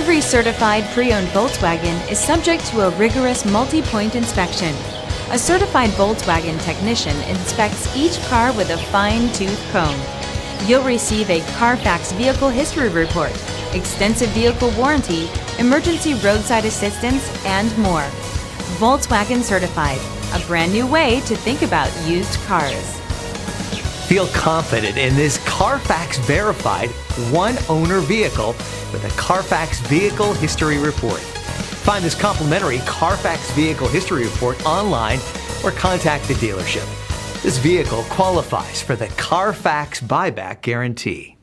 Every certified pre-owned Volkswagen is subject to a rigorous multi-point inspection. A certified Volkswagen technician inspects each car with a fine-tooth comb. You'll receive a Carfax Vehicle History Report, extensive vehicle warranty, emergency roadside assistance, and more. Volkswagen Certified, a brand new way to think about used cars. Feel confident in this Carfax verified one-owner vehicle with a Carfax Vehicle History Report. Find this complimentary Carfax Vehicle History Report online or contact the dealership. This vehicle qualifies for the Carfax Buyback Guarantee.